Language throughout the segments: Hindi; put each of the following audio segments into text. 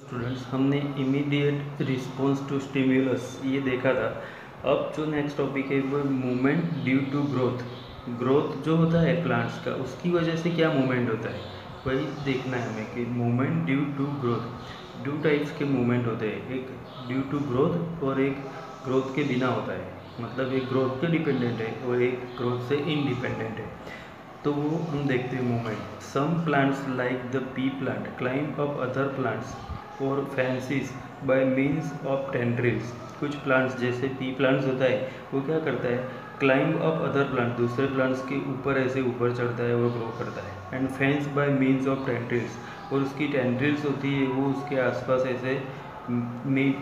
स्टूडेंट्स, हमने इमीडिएट रिस्पॉन्स टू स्टिम्युलस ये देखा था। अब जो नेक्स्ट टॉपिक है वो movement due to growth. Growth जो होता है प्लांट्स का, उसकी वजह से क्या मूवमेंट होता है वही देखना है हमें कि मूवमेंट ड्यू टू ग्रोथ। दो टाइप्स के मूवमेंट होते हैं, एक ड्यू टू ग्रोथ और एक ग्रोथ के बिना होता है। मतलब एक ग्रोथ पे डिपेंडेंट है और एक ग्रोथ से इंडिपेंडेंट है। तो वो हम देखते हैं movement. Some plants like the pea plant climb up other plants और fences by means of tendrils. कुछ प्लांट्स जैसे पी प्लांट्स होता है वो क्या करता है, क्लाइंब अप अदर प्लांट, दूसरे प्लांट्स के ऊपर ऐसे ऊपर चढ़ता है और ग्रो करता है। And fence bye means of tendrils, और उसकी टेंड्रिल्स होती है वो उसके आसपास ऐसे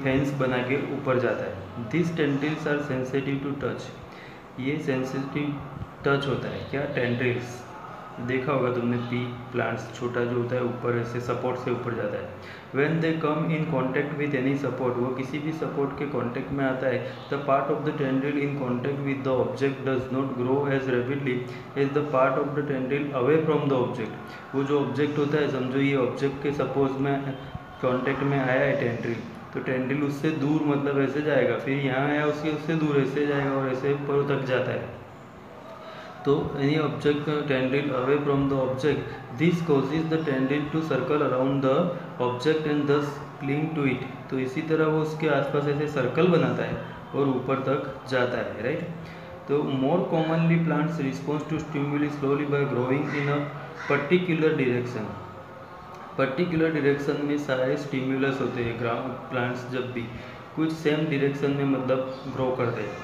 फेंस बना के ऊपर जाता है। This tendrils are sensitive to touch. ये सेंसिटिव टच होता है क्या, टेंड्रिल्स। देखा होगा तुमने पी प्लांट्स, छोटा जो होता है ऊपर ऐसे सपोर्ट से ऊपर जाता है। When they come in contact with any support, वो किसी भी सपोर्ट के कांटेक्ट में आता है, the part of the tendril in contact with the object does not grow as rapidly as the part of the tendril away from the object. वो जो ऑब्जेक्ट होता है, समझो ये ऑब्जेक्ट के सपोज में कांटेक्ट में आया है टेंड्रिल, तो टेंड्रिल उससे दूर मतलब ऐसे जाएगा, फिर यहाँ आया उससे दूर ऐसे जाएगा और ऐसे ऊपर तक जाता है। तो any object tendril away from the object, this causes the tendril to circle around the object and thus cling to it। तो इसी तरह वो उसके आसपास ऐसे सर्कल बनाता है और ऊपर तक जाता है, राइट। तो more commonly plants response to stimuli slowly by growing in a particular direction. Particular direction में सारे स्टिमुलस होते हैं। प्लांट्स जब भी कुछ सेम डिरेक्शन में मतलब ग्रो करते हैं,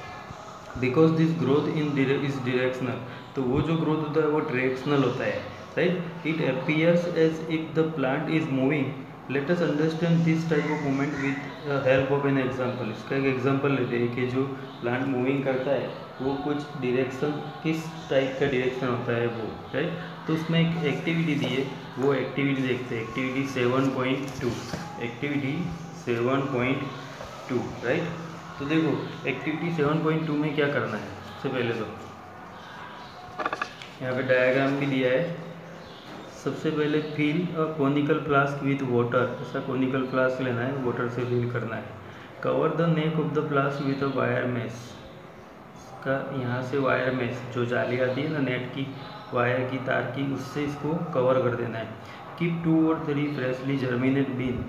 because this growth in is directional. तो वो जो ग्रोथ होता है वो डायरेक्शनल होता है, right. It appears as if the plant is moving. Let us understand this type of movement with help of an example. इसका एक एग्जांपल लेते हैं कि जो प्लांट मूविंग करता है वो कुछ डिरेक्शन, किस टाइप का डिरेक्शन होता है वो, राइट। तो उसमें एक एक्टिविटी दी है, वो एक्टिविटी देखते हैं। Activity 7.2, activity 7.2, right. तो देखो एक्टिविटी 7.2 में क्या करना है। सबसे पहले तो यहाँ पे डायग्राम भी दिया है। सबसे पहले fill a conical flask with water. ऐसा कोनिकल फ्लास्क लेना है, वाटर से फिल करना है। Cover the neck of the flask with a wire mesh. का यहाँ से वायर मेश जो जाली आती है ना नेट की, वायर की, तार की, उससे इसको कवर कर देना है। Keep 2 or 3 freshly germinate bean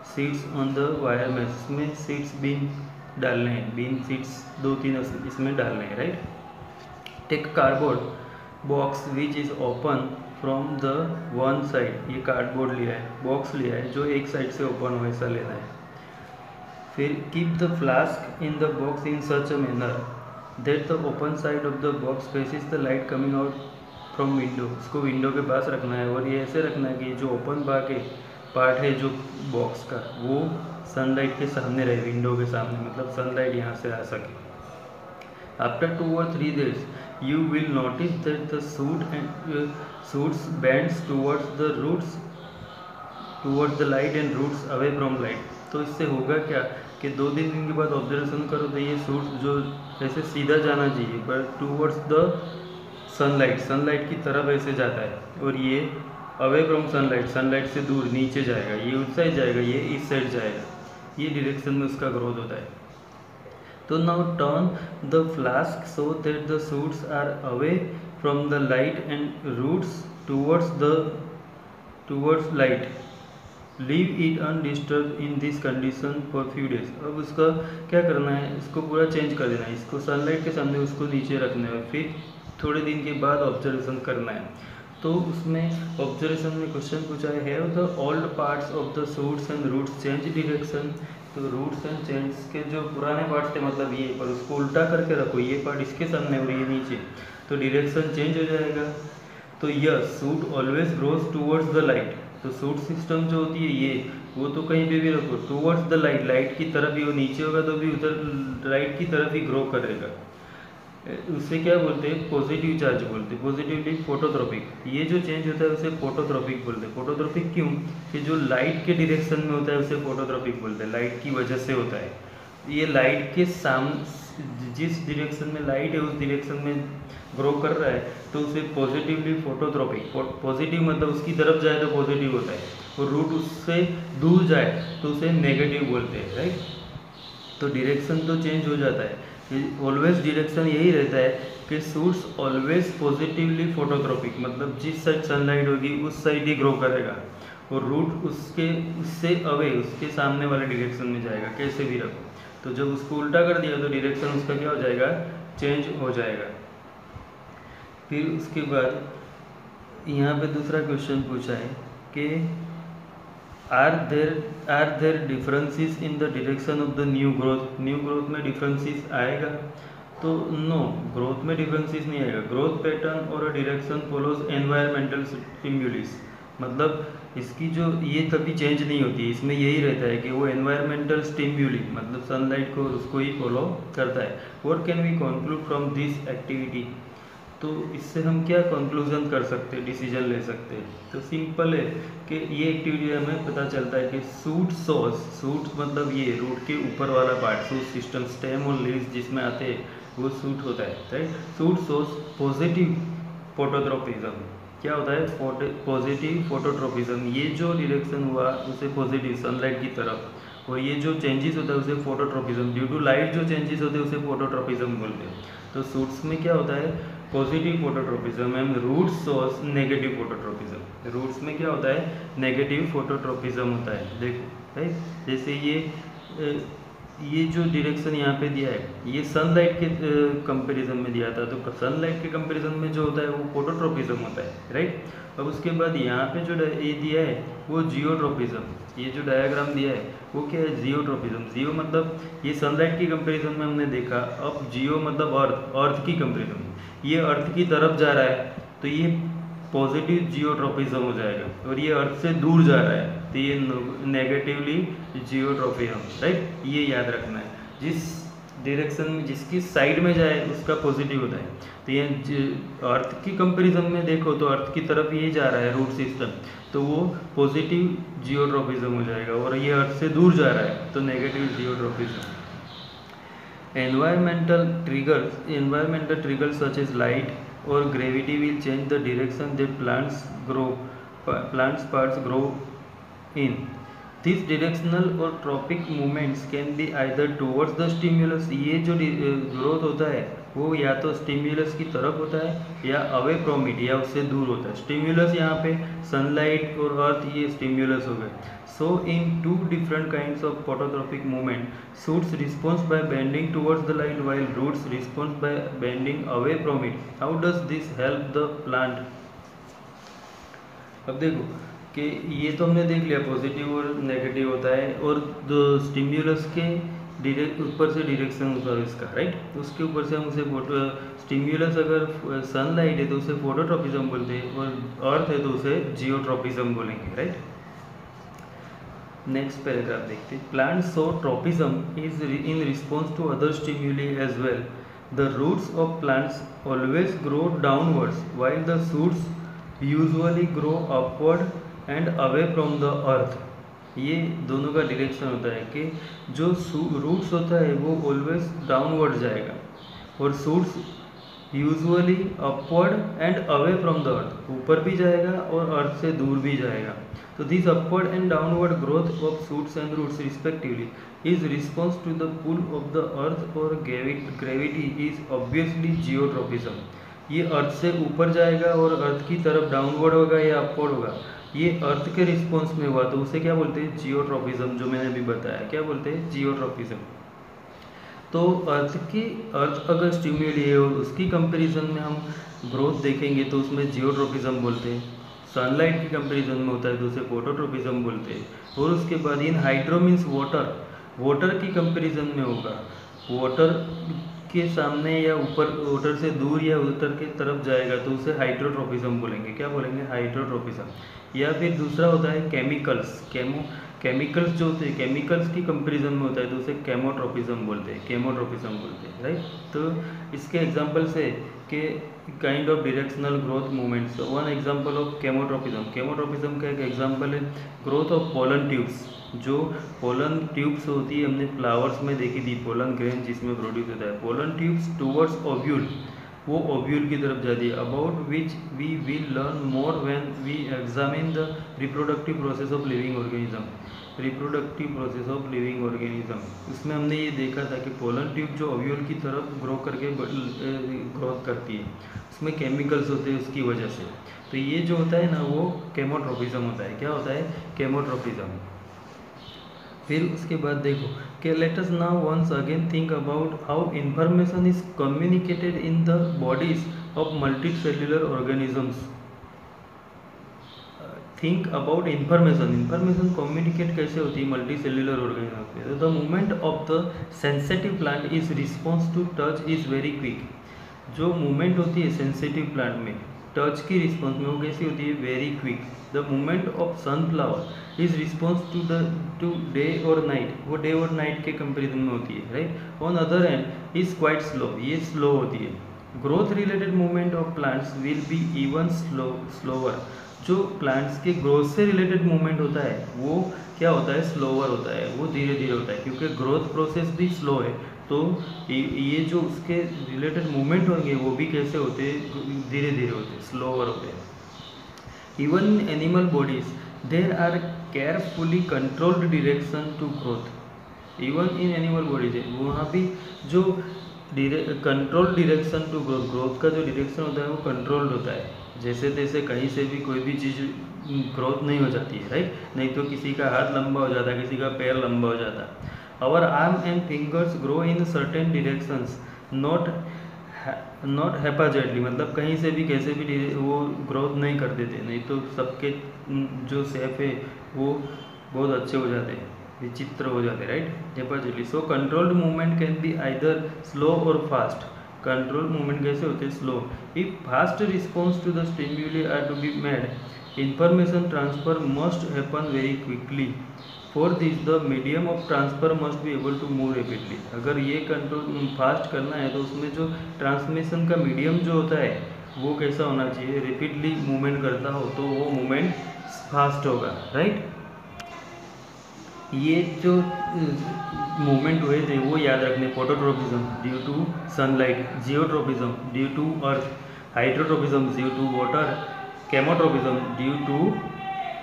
seeds on the wire mesh. इसमें सीड्स बीन डालने हैं, बीन सीड्स 2-3 इसमें डालने हैं, right. Take cardboard box which is open from the one side. ये कार्डबोर्ड लिया है, बॉक्स लिया है जो एक साइड से ओपन हो, ऐसा लेना है। फिर keep the flask in the box in such a manner that the open side of the box faces the light coming out from window. इसको विंडो के पास रखना है और ये ऐसे रखना है कि जो ओपन पार्ट है जो बॉक्स का, वो सनलाइट के सामने रहे, विंडो के सामने, मतलब सनलाइट यहाँ से आ सके। After 2 or 3 days you will notice that the shoots bends towards the roots, towards the light and roots away from light। तो इससे होगा क्या कि 2-3 दिन के बाद ऑब्जर्वेशन करो तो ये शूट्स जो ऐसे सीधा जाना चाहिए पर टूवर्ड्स द सनलाइट की तरफ ऐसे जाता है, और ये अवे फ्रॉम सनलाइट से दूर नीचे जाएगा। ये उस साइड जाएगा, ये इस साइड जाएगा। ये डायरेक्शन में उसका ग्रोथ होता है। तो now turn the flask so that the shoots are away from the light and roots towards light. Leave it undisturb in this condition for few days. अब उसका क्या करना है, इसको पूरा चेंज कर देना है, इसको सनलाइट के सामने उसको नीचे रखना है, फिर थोड़े दिन के बाद ऑब्जर्वेशन करना है। तो उसमें ऑब्जर्वेशन में क्वेश्चन पूछा है, have the old parts of the shoots and roots change direction. तो रूट्स एंड चेंज के जो पुराने पार्ट्स थे मतलब ये, पर उसको उल्टा करके रखो, ये पार्ट इसके सामने और ये नीचे, तो डिरेक्शन चेंज हो जाएगा। तो yes shoot always grows towards the light. तो शूट सिस्टम जो होती है ये, वो तो कहीं पे भी रखो, टूवर्ड्स द लाइट, लाइट की तरफ ही, वो नीचे होगा तो भी उधर लाइट की तरफ ही ग्रो करेगा। उसे क्या बोलते हैं, पॉजिटिव चार्ज बोलते हैं, पॉजिटिवली फोटोट्रोपिक। ये जो चेंज होता है उसे फोटोट्रोपिक बोलते हैं। फोटोट्रोपिक क्यों, कि जो लाइट के डायरेक्शन में होता है उसे फोटोट्रोपिक बोलते हैं, लाइट की वजह से होता है। ये लाइट के सामने जिस डायरेक्शन में लाइट है उस डायरेक्शन में ग्रो कर रहा है तो उसे पॉजिटिवली फोटोट्रोपिक। पॉजिटिव मतलब उसकी तरफ जाए तो पॉजिटिव होता है, और रूट उससे दूर जाए तो उसे नेगेटिव बोलते हैं, राइट। तो डायरेक्शन तो चेंज हो जाता है, ऑलवेज डायरेक्शन यही रहता है कि शूट्स ऑलवेज पॉजिटिवली फोटोट्रॉपिक, मतलब जिस साइड सनलाइट होगी उस साइड ही ग्रो करेगा, और रूट उससे अवे उसके सामने वाले डायरेक्शन में जाएगा, कैसे भी रखो। तो जब उसको उल्टा कर दिया तो डायरेक्शन उसका क्या हो जाएगा, चेंज हो जाएगा। फिर उसके बाद यहाँ पे दूसरा क्वेश्चन पूछा है कि are there differences in the direction of the new growth में डिफरेंसेस आएगा? तो नो, ग्रोथ में डिफरेंसेस नहीं आएगा। ग्रोथ पैटर्न और डायरेक्शन फॉलोज एनवायरमेंटल स्टिम्युलस, मतलब इसकी जो ये कभी चेंज नहीं होती, इसमें यही रहता है कि वो एनवायरमेंटल स्टिम्युली मतलब सनलाइट को उसको ही फॉलो करता है। What can we conclude from this activity? तो इससे हम क्या कंक्लूजन कर सकते हैं, डिसीजन ले सकते हैं? तो सिंपल है कि ये एक्टिविटी हमें पता चलता है कि सूट मतलब ये रूट के ऊपर वाला पार्ट, सूट सिस्टम, स्टेम और लीव्स जिसमें आते हैं वो सूट होता है, right. Suit source positive phototropism, क्या होता है, पॉजिटिव फोटोट्रोपिज्म। ये जो डायरेक्शन हुआ उसे पॉजिटिव सनलाइट की तरफ, और ये जो चेंजेस होता है उसे फोटोट्रोपिज्म, ड्यू टू लाइट जो चेंजेस होते हैं उसे फोटोट्रोपिज्म बोलते हैं। तो सूट्स में क्या होता है, positive phototropism and root source negative phototropism. Roots में क्या होता है, नेगेटिव फोटोट्रोपिज्म होता है। देखो राइट, जैसे ये जो डायरेक्शन यहाँ पे दिया है ये सनलाइट के कंपैरिजन में दिया था, तो सनलाइट के कंपैरिजन में जो होता है वो फोटोट्रोपिज्म होता है, राइट। अब उसके बाद यहाँ पे जो ये दिया है वो जियोट्रोपिज्म, ये जो डायग्राम दिया है वो क्या है, जियोट्रोपिज्म। जियो मतलब ये सनलाइट की कंपैरिजन में हमने देखा, अब जियो मतलब अर्थ की कंपैरिजन, ये अर्थ की तरफ जा रहा है तो ये पॉजिटिव जियोट्रोपिज्म हो जाएगा, और ये अर्थ से दूर जा रहा है तो ये नेगेटिवली जियोट्रोपिज्म, राइट। ये याद रखना है, जिस डायरेक्शन में जिसकी साइड में जाए उसका पॉजिटिव होता है। तो ये अर्थ की कंपैरिजन में देखो तो अर्थ की तरफ ये जा रहा है रूट सिस्टम, तो वो पॉजिटिव जियोट्रोपिज्म हो जाएगा, और ये अर्थ से दूर जा रहा है तो negative geotropism. Environmental triggers such as light or gravity will change the direction that plants parts grow in. These directional or tropic movements can be either towards the stimulus, ये जो ग्रोथ होता है वो या तो स्टिम्युलस की तरफ होता है या अवे फ्रॉम इट, या उससे दूर होता है। स्टिम्युलस यहाँ पे सनलाइट और अर्थ, ये स्टिम्युलस हो गए। So in two different kinds of phototropic movement, shoots responds by bending towards the light while roots responds by bending away from it. How does this help the plant? अब देखो कि ये तो हमने देख लिया पॉजिटिव और नेगेटिव होता है, और स्टिम्युलस के ऊपर से डायरेक्शन होता है इसका, राइट। उसके ऊपर से हम उसे स्टिम्युलस अगर सनलाइट है तो उसे फोटोट्रोपिज्म बोलते हैं, और अर्थ है तो उसे जियोट्रोपिज्म बोलेंगे, राइट। नेक्स्ट पैराग्राफ देखते हैं। Plants show tropism is in response to other stimuli as well. The roots of plants always grow downwards while the shoots usually grow upward and away from the earth. ये दोनों का डायरेक्शन होता है कि जो रूट्स होता है वो ऑलवेज डाउनवर्ड जाएगा, और shoots usually upward and away from the अर्थ, ऊपर भी जाएगा और अर्थ से दूर भी जाएगा। तो this upward and downward growth of shoots and roots respectively is response to the pull of the earth और ग्रेविटी इज ऑब्वियसली जियोट्रोपिज्म। ये अर्थ से ऊपर जाएगा और अर्थ की तरफ डाउनवर्ड होगा या अपवर्ड होगा, ये अर्थ के रिस्पॉन्स में हुआ तो उसे क्या बोलते हैं, जियोट्रोपिज्म। जो मैंने अभी बताया क्या बोलते हैं, जियोट्रोपिज्म। तो अर्थ अगर स्टिम्युली है और उसकी कंपैरिजन में हम ग्रोथ देखेंगे तो उसमें जियोट्रोपिज्म बोलते हैं। सनलाइट की कंपैरिजन में होता है तो उसे फोटोट्रोपिज्म बोलते हैं। और उसके बाद इन हाइड्रो मीन्स वाटर की कंपैरिजन में होगा, वाटर के सामने या ऊपर, वाटर से दूर या वाटर के तरफ जाएगा तो उसे हाइड्रोट्रोपिज्म बोलेंगे। क्या बोलेंगे, हाइड्रोट्रोपिज्म। या फिर दूसरा होता है केमिकल्स जो होते हैं, केमिकल्स की कंपैरिजन में होता है तो उसे केमोट्रोपिज्म बोलते हैं, राइट। तो इसके एग्जांपल्स है कि kind of directional growth movements. One example of केमोट्रोपिज्म का एक एग्जांपल है ग्रोथ ऑफ पोलन ट्यूब्स। जो पोलन ट्यूब्स होती है हमने फ्लावर्स में देखी थी, पोलन ग्रेन जिसमें प्रोड्यूस होता है, पोलन ट्यूब्स टूवर्ड्स ओव्यूल। वो ओव्यूल की तरफ जाती है, about which we will learn more when we examine the reproductive process of living organism. Reproductive process of living organism, इसमें हमने ये देखा था कि पोलन ट्यूब जो ओव्यूल की तरफ ग्रो करके ग्रोथ करती है, उसमें केमिकल्स होते हैं उसकी वजह से। तो ये जो होता है ना वो केमोट्रोपिज्म होता है। क्या होता है? केमोट्रोपिज्म। फिर उसके बाद देखो कि let us now once again think about how information is communicated in the bodies of multicellular organisms. Think about information, information communicate कैसे होती है मल्टी सेल्युलर ऑर्गेनिज्म पे। The movement of the sensitive plant is response to touch is very quick. जो मूवमेंट होती है सेंसिटिव प्लांट में टच की रिस्पॉन्स में, वो कैसी होती है? Very quick. The movement of sunflower is response to day और नाइट, वो डे और नाइट के कंपेरिजन में होती है, right. On other hand is quite slow, ये स्लो होती है। Growth related movement of plants will be even slower. जो प्लांट्स के ग्रोथ से रिलेटेड मूवमेंट होता है वो क्या होता है? स्लोअर होता है, वो धीरे धीरे होता है, क्योंकि ग्रोथ प्रोसेस भी स्लो है। तो ये जो उसके रिलेटेड मूवमेंट होंगे वो भी कैसे होते हैं? धीरे धीरे होते हैं, स्लोअर होते हैं। Even animal bodies there are carefully controlled direction to growth. Even in animal bodies है वहाँ भी जो control direction to growth, growth का जो डिरेक्शन होता है वो कंट्रोल्ड होता है। जैसे तैसे कहीं से भी कोई भी चीज़ ग्रोथ नहीं हो जाती है, राइट। नहीं तो किसी का हाथ लंबा हो जाता है, किसी का पैर लंबा हो जाता है। Our arm and fingers grow in certain directions, not haphazardly, मतलब कहीं से भी कैसे भी वो ग्रोथ नहीं कर देते। नहीं तो सबके जो शेप है वो बहुत अच्छे हो जाते हैं, विचित्र हो जाते हैं, right, haphazardly. So controlled movement can be either slow और फास्ट। कंट्रोल मूवमेंट कैसे होते हैं? Slow. If fast response to the stimuli are to be made, information transfer must happen very quickly. For this the medium of transfer must be able to move rapidly. अगर ये कंट्रोल फास्ट करना है तो उसमें जो ट्रांसमिशन का मीडियम जो होता है वो कैसा होना चाहिए? रेपिडली मूवमेंट करता हो तो वो मूवमेंट फास्ट होगा, राइट। ये जो मूवमेंट हुए थे वो याद रखने। Phototropism due to sunlight, geotropism due to earth, hydrotropism due to water, chemotropism due to,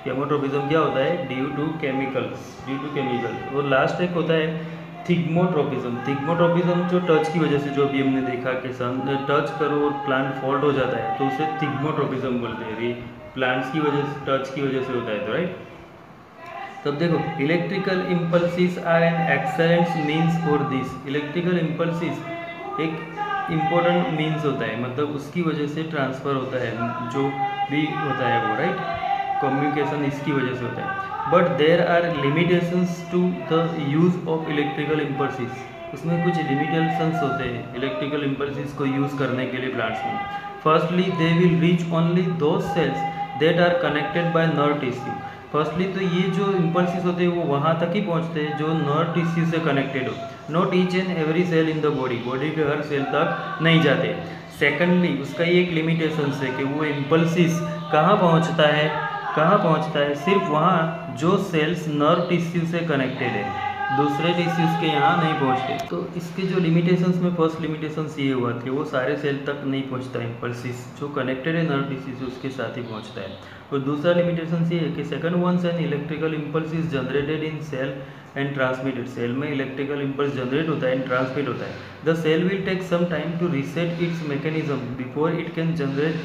chemotropism क्या होता है? Due to chemicals, due to chemical. और लास्ट एक होता है थिग्मोट्रोपिज्म। थिग्मोट्रोपिज्म जो टच की वजह से, जो अभी हमने देखा कि सन टच करो और प्लांट फॉल्ट हो जाता है तो उसे थिग्मोट्रोपिज्म बोलते हैं। प्लांट्स की वजह से, टच की वजह से होता है, तो राइट। तब देखो electrical impulses are an excellent means for this. Electrical impulses एक इम्पोर्टेंट मीन्स होता है, मतलब उसकी वजह से ट्रांसफ़र होता है जो भी होता है वो, राइट, कम्युनिकेशन इसकी वजह से होता है। But there are limitations to the use of electrical impulses. उसमें कुछ लिमिटेशंस होते हैं इलेक्ट्रिकल इम्पल्सिस को यूज़ करने के लिए प्लांट्स में। Firstly they will reach only those cells that are connected by nerve tissue. Firstly तो ये जो इम्पल्सिस होते हैं वो वहाँ तक ही पहुँचते हैं जो नर्व टिश्यू से कनेक्टेड हो। Not each and every cell in the body, body के हर सेल तक नहीं जाते। सेकेंडली उसका ये एक लिमिटेशन है कि वो इम्पल्सिस कहाँ पहुँचता है, कहाँ पहुँचता है? सिर्फ वहाँ जो सेल्स नर्व टिश्यू से कनेक्टेड है, दूसरे टिश्यूज़ के यहाँ नहीं पहुँचते। तो इसके जो लिमिटेशंस में फर्स्ट लिमिटेशंस ये हुआ कि वो सारे सेल तक नहीं पहुँचता है इम्पल्सिस, जो कनेक्टेड है नर्व टिश्यू से उसके साथ ही पहुँचता है। और दूसरा लिमिटेशन ये है कि second once an electrical impulse is generated in cell and transmitted. Cell में इलेक्ट्रिकल इम्पल्स जनरेट होता है एंड ट्रांसमिट होता है। The cell will take some time to reset its mechanism before it can generate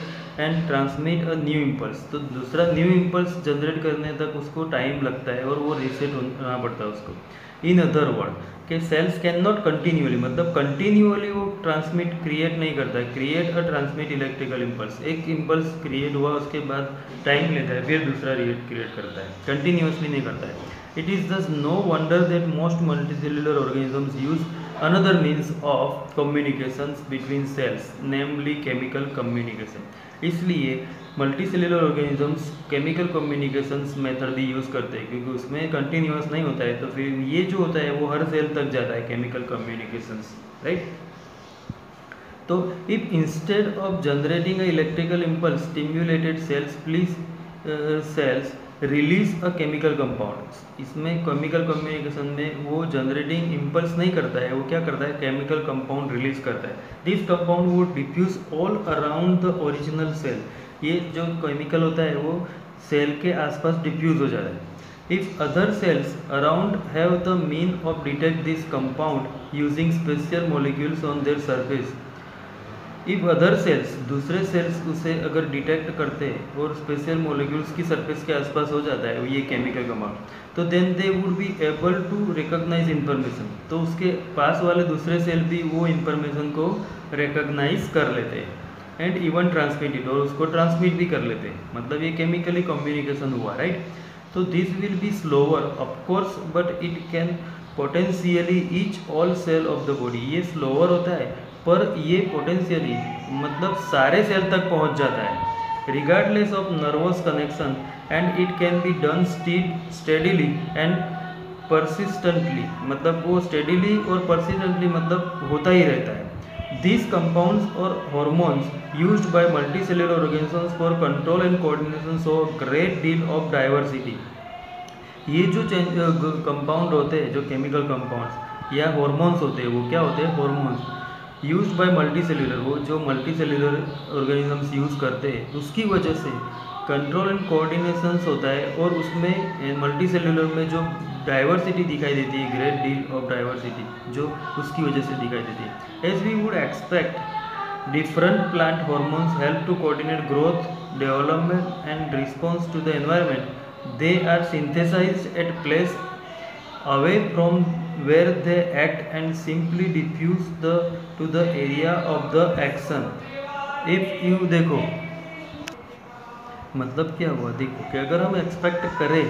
and transmit a new impulse. तो दूसरा न्यू इम्पल्स जनरेट करने तक उसको टाइम लगता है और वो रीसेट होना पड़ता है उसको। इन अदर वर्ड कि सेल्स कैन नॉट कंटिन्यूअली, मतलब कंटिन्यूअली वो ट्रांसमिट क्रिएट नहीं करता है, create a transmit electrical impulse. एक इम्पल्स क्रिएट हुआ उसके बाद टाइम लेता है फिर दूसरा क्रिएट करता है, कंटिन्यूअसली नहीं करता है। It is thus no wonder that most multicellular organisms use another means of communications between cells, namely chemical communication. इसलिए multicellular organisms chemical communications method भी यूज़ करते हैं क्योंकि उसमें कंटिन्यूअस नहीं होता है, तो फिर ये जो होता है वो हर सेल तक जाता है, केमिकल कम्युनिकेशंस, राइट। तो if instead of generating a electrical impulse stimulated cells release a chemical compound. इसमें केमिकल कम्युनिकेशन में वो जनरेटिंग इम्पल्स नहीं करता है, वो क्या करता है, केमिकल कंपाउंड रिलीज करता है। दिस कंपाउंड वो diffuse all around the original cell. ये जो केमिकल होता है वो सेल के आसपास डिफ्यूज हो जाता है। If other cells around have the mean of detect this compound using special molecules on their surface, if other cells दूसरे सेल्स उसे अगर डिटेक्ट करते हैं और स्पेशल मोलिक्यूल्स की सरफेस के आसपास हो जाता है ये केमिकल कंपाउंड, तो then they would be able to recognise information. तो उसके पास वाले दूसरे सेल भी वो इंफॉर्मेशन को रिकॉग्नाइज कर लेते हैं एंड इवन ट्रांसमिट इट, और उसको ट्रांसमिट भी कर लेते हैं। मतलब ये केमिकली कम्युनिकेशन हुआ, राइट। तो this will be slower of course but it can potentially each all cell of the body. ये स्लोअर होता है पर ये पोटेंशियली मतलब सारे सेल तक पहुंच जाता है regardless of nervous connection, and it can be done steadily and persistently. मतलब वो स्टेडीली और परसिस्टेंटली मतलब होता ही रहता है। These compounds or hormones used by multicellular organisms for control and coordination show a great deal of diversity। ये जो कंपाउंड होते हैं, जो केमिकल कंपाउंड्स या हॉर्मोन्स होते हैं, वो क्या होते हैं, हॉर्मोन्स यूज्ड बाय मल्टीसेल्यूलर, वो जो मल्टीसेल्यूलर ऑर्गेनिजम्स यूज़ करते हैं उसकी वजह से कंट्रोल एंड कोऑर्डिनेशंस होता है, और उसमें मल्टीसेल्यूलर में जो डाइवर्सिटी दिखाई देती है, ग्रेट डील ऑफ डाइवर्सिटी जो उसकी वजह से दिखाई देती है। As we would expect different plant hormones help to coordinate growth, development and response to the environment. They are synthesised at place away from where they act and simply diffuse to the area of the action। if you देखो मतलब क्या हुआ, देखो कि अगर हम एक्सपेक्ट करें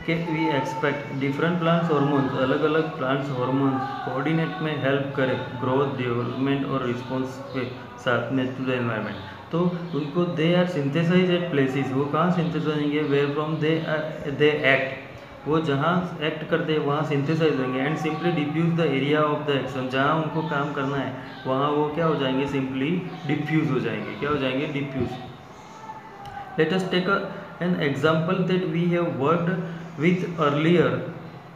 कि we expect different plants hormones, अलग अलग प्लांट्स हॉर्मोन्स कोऑर्डिनेट में हेल्प करें ग्रोथ, डेवलपमेंट और रिस्पॉन्स के साथ में टू द एनवायरनमेंट, तो उनको they are synthesise at places. वो कहाँ सिंथेसाइज होंगे, वेयर फ्रॉम दे एक्ट, वो जहाँ एक्ट करते हैं वहाँ सिंथेसाइज होंगे, and simply diffuse the area of the action. जहाँ उनको काम करना है वहाँ वो क्या हो जाएंगे, सिंपली डिफ्यूज हो जाएंगे। क्या हो जाएंगे, diffuse. Let us take an example that we have worked with earlier.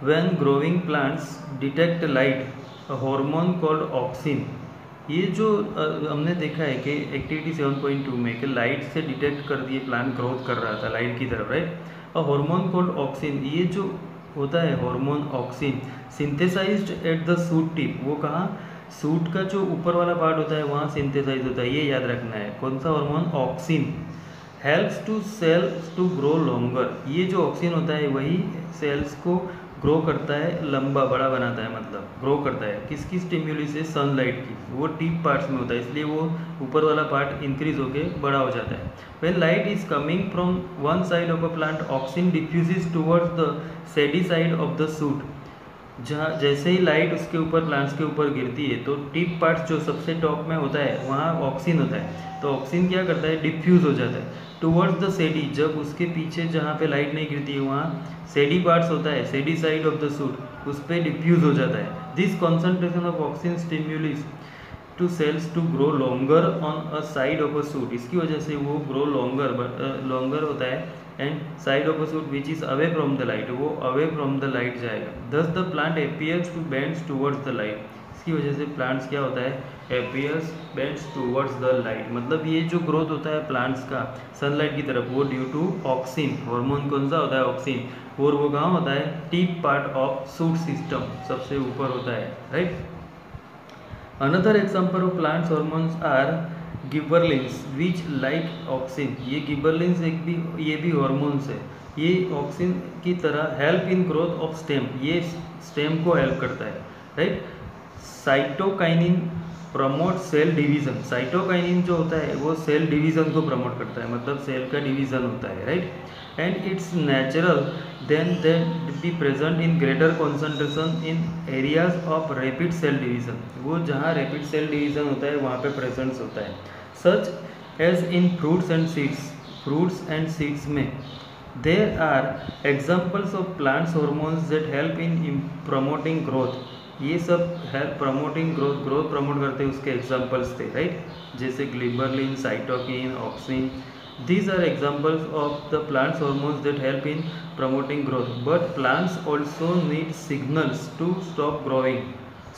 When growing plants detect light, a hormone called auxin. ये जो हमने देखा है कि एक्टिविटी 7.2 में कि लाइट से डिटेक्ट कर दिए प्लांट ग्रोथ कर रहा था लाइट की तरफ, right. A hormone called auxin, ये जो होता है hormone auxin synthesised at the shoot tip. वो कहाँ, सूट का जो ऊपर वाला पार्ट होता है वहाँ सिंथेसाइज होता है, ये याद रखना है। कौन सा hormone, auxin. Helps to cells to grow longer. ये जो ऑक्सिन होता है वही सेल्स को ग्रो करता है, लंबा बड़ा बनाता है, मतलब ग्रो करता है। किसकी स्टिम्युली से, सनलाइट की। वो टिप पार्ट्स में होता है इसलिए वो ऊपर वाला पार्ट इंक्रीज होके बड़ा हो जाता है। When light is coming from one side of a plant, auxin diffuses towards the shady side of the suit. जहाँ जैसे ही लाइट उसके ऊपर प्लांट्स के ऊपर गिरती है तो टिप पार्ट्स जो सबसे टॉप में होता है वहाँ ऑक्सिन होता है, तो ऑक्सिन क्या करता है, डिफ्यूज हो जाता है टुवर्ड्स द शेडी। जब उसके पीछे जहाँ पे लाइट नहीं गिरती है वहाँ शेडी पार्ट्स होता है, shady side of the shoot, उस पर डिफ्यूज हो जाता है। This concentration of auxin stimulates to cells to grow longer on a side of a shoot. इसकी वजह से वो ग्रो लॉन्गर होता है, and side of a shoot which is away from the light, वो अवे फ्रॉम द लाइट जाएगा। Thus the plant appears to bends towards the light. इसकी वजह से प्लांट्स क्या होता है, appears bends towards the light. मतलब ये जो ग्रोथ होता है प्लांट्स का सनलाइट की तरफ, वो ड्यू टू ऑक्सिन। हार्मोन कौन सा होता है, ऑक्सिन, और वो कहाँ होता है, tip part of shoot system, सबसे ऊपर होता है, right. Another example of plants hormones are gibberellins which like auxin. ये गिबरलिंस ये भी हॉर्मोन्स है, ये ऑक्सिन की तरह help in growth of stem, ये स्टेम को हेल्प करता है, right. Cytokinin promote cell division. Cytokinin जो होता है वो सेल डिवीजन को प्रमोट करता है, मतलब सेल का डिवीजन होता है, right. And it's natural then be present in greater concentration in areas of rapid cell division. वो जहाँ रैपिड सेल डिवीजन होता है वहाँ पे प्रेजेंस होता है। Such as in fruits and seeds, fruits and seeds में there are examples of plants hormones that help in promoting growth. ये सब हेल्प प्रमोटिंग ग्रोथ प्रमोट करते हैं, उसके एग्जाम्पल्स थे, राइट। जैसे gibberellin, cytokinin, auxin, These are examples of the plant's hormones that help in promoting growth. But plants also need signals to stop growing.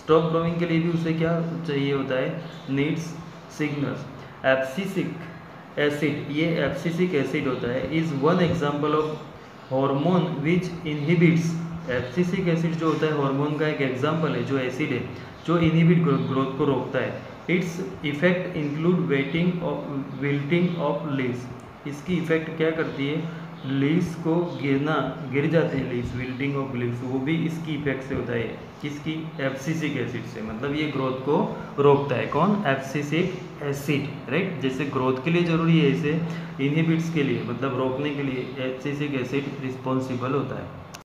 Stop growing के लिए भी उसे क्या चाहिए होता है? Needs signals. एब्सिसिक एसिड, ये एब्सिसिक एसिड होता है, is one example of hormone which inhibits. Abscisic acid जो होता है हार्मोन का एक एग्जाम्पल है, जो एसिड है जो इनहिबिट ग्रोथ को रोकता है। Its effect include wilting of leaves. इसकी इफेक्ट क्या करती है? लीव्स को गिर जाते हैं लीव्स, विल्टिंग ऑफ लीव्स, वो भी इसकी इफेक्ट से होता है। किसकी? एब्सिसिक एसिड से। मतलब ये ग्रोथ को रोकता है। कौन? Abscisic acid, right. जैसे ग्रोथ के लिए जरूरी है, इसे इनहिबिट्स के लिए मतलब रोकने के लिए एब्सिसिक एसिड रिस्पॉन्सिबल होता है।